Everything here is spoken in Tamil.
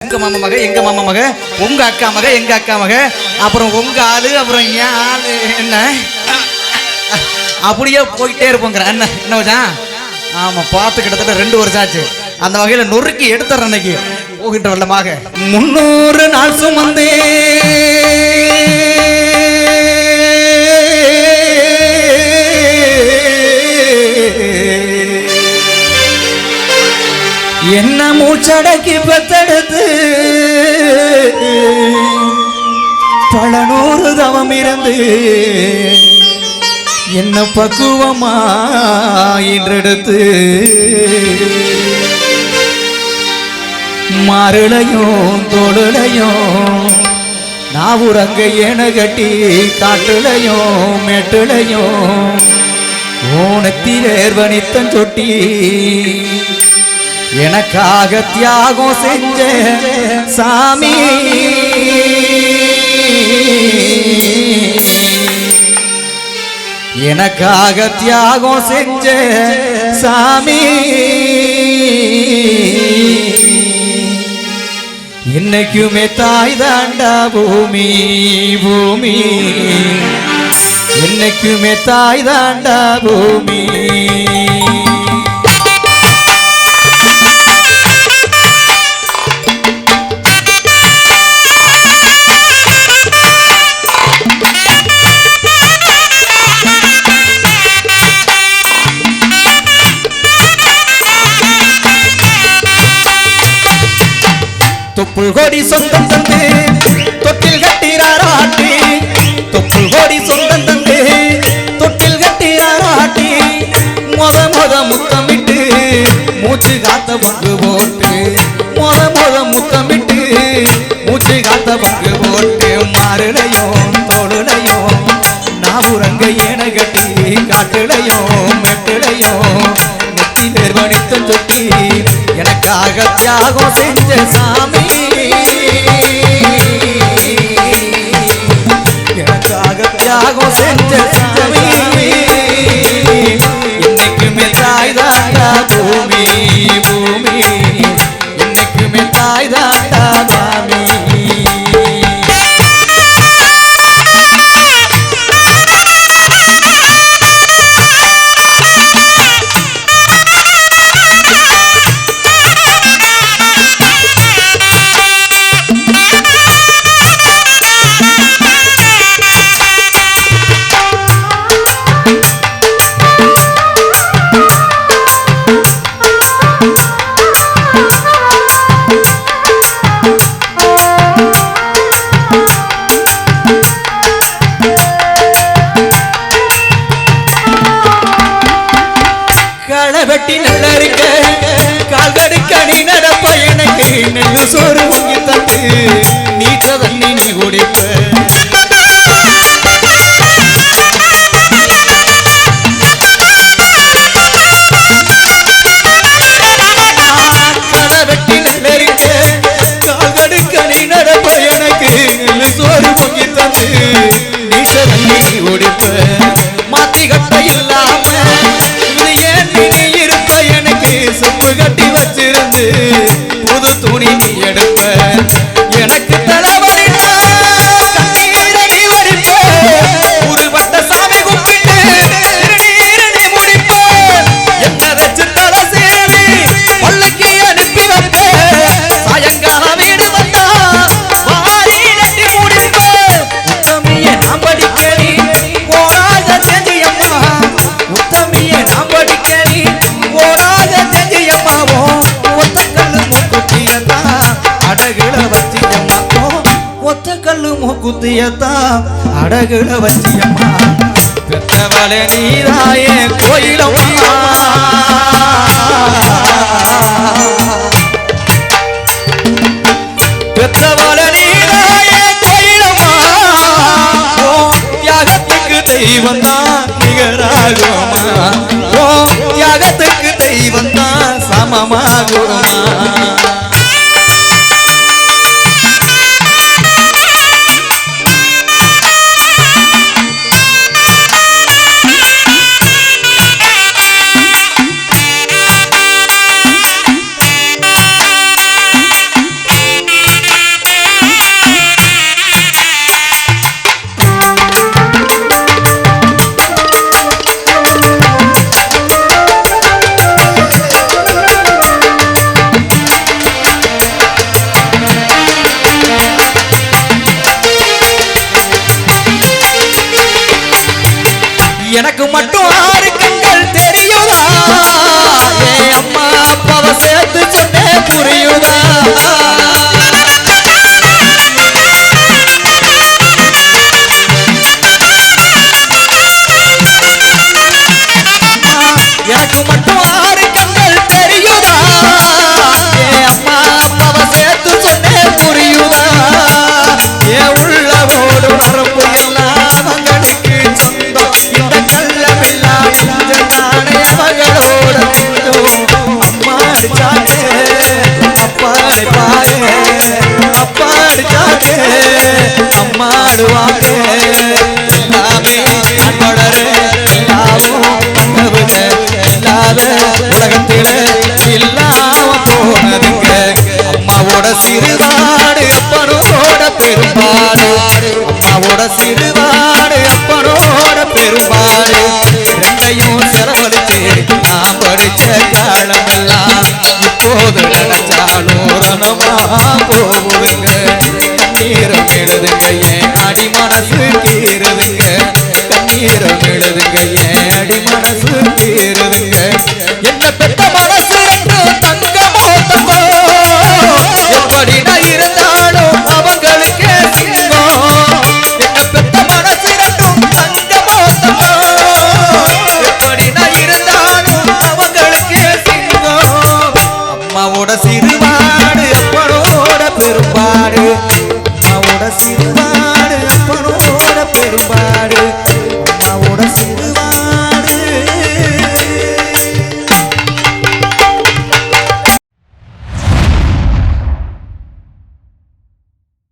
உங்க மாமா மக எங்க மாமா மக உங்க அக்கா மக எங்க அக்கா மக அப்புறம் உங்க ஆளு அப்புறம் என் ஆளு என்ன அப்படியே போயிட்டே இருப்போங்கிற என்ன என்ன வச்சான். ஆமா பார்த்து கிட்டத்தட்ட 2 வருஷம் ஆச்சு. அந்த வகையில நொறுக்கி எடுத்துற அன்னைக்கு போகின்ற வல்லமாக 300 நாள் சுமந்தே என்ன மூச்சடக்கி பெத்தெடுத்து பல 100 தவம் இருந்து என்ன பக்குவமா என்றெடுத்து மாறுளையும் தோளுளையும் நாவுரங்க ஏன கட்டி காட்டுளையும் மெட்டுளையும் ஓனத்திலேர்வனித்தன் சொட்டி எனக்காக தியாகம் செஞ்ச சாமி எனக்காக தியாகம் செஞ்ச சாமி இன்னைக்குமே தாய் தாண்டா பூமி பூமி இன்னைக்குமே தாய் தாண்டா பூமி. தொப்புள் கோடி சொந்தம் தந்து தொட்டில் கட்டிராராட்டி தொப்புள் கோடி சொந்தம் தந்து தொட்டில் கட்டிராராட்டி மொத முத்தமிட்டு மூச்சு காத்த பங்கு போட்டு மொத முத்தமிட்டு மூச்சு காத்த பங்கு போட்டு மாறுளையும் தோளுளையும் நாவுரங்க ஏன கட்டி காட்டுளையும் மெட்டுளையும் நெத்திலேர் வனித்தன் சொட்டி எனக்காக தியாகம் செஞ்ச சாமி எனக்காக தியாகம் செஞ்ச சாமி இன்னைக்குமே தாய் தாண்டா பூமி பூமி இன்னைக்குமே தாய் தாண்டா சாமி. வெட்டி நல்ல இருக்க கால்கடுக்க நீ நடப்ப எனக்கு நெல்லு சோறு வாங்கி தந்து நீச்ச தண்ணி நீ குடிப்ப வெட்டி நல்ல இருக்க கால்கடுக்க நீ நடப்ப எனக்கு நெல்லு சோறு வாங்கி தந்து நீச்ச தண்ணி நீ குடிப்ப மாத்தி கட்ட இல்லாம சொப்பு கட்டி வச்சிருந்து புது துணி நீ எடுப்ப எனக்கு தலைவலினா கண்ணீரடி வடிப்ப புதுப்பட்ட சாமி கும்பிட்டு திருநீர் நீ முடிப்ப என்ன வச்சு தலை சேவி பள்ளிக்கு அனுப்பி வைப்ப சாயங்காலம் வீடு வந்தா வாரி நட்டி முடிப்ப உத்தமிய நாம் படிக்கடி போராத செஞ்சியம்மா உத்தமிய நாம் படிக்கடி போராத குத்தியத்தா அடகுல வச்சியம்மா பெத்தவள நீராயே கோயிலம்மா பெத்தவள நீராயே கோயிலம்மா ஓ தியாகத்துக்கு தெய்வம் தான் நிகராகுமா ஓ தியாகத்துக்கு தெய்வம் தான் சமமாகுமா. அம்மாவோட சிறுவாடு அப்பனோட பெரும்பாடு அம்மாவோட சிறுவாடு அப்பனோட பெரும்பாடு ரெண்டையும் செலவழிச்சு நான் படிச்ச காலமெல்லாம் இப்போது நினைச்சாலும் ரணமா போகுதுங்க கண்ணீரம் எழுதுங்க என் அடி மனசு கீறுதுங்க கண்ணீரம் எழுதுங்க என் அடி மனசு கீறுதுங்க என்ன பெத்த மனசு தங்கமோ தங்கோ எப்படி நான் இருந்தாலும் அவங்களுக்கே சிங்கம் என்ன பெத்த மனசு தங்கமோ தங்கோ எப்படி நான் இருந்தாலும் அவங்களுக்கே சிங்கம் அம்மாவோட சிறுவாடு அப்பனோட பெரும்பாடு அம்மாவோட சிறுவாடு அப்பனோட பெரும்பாடு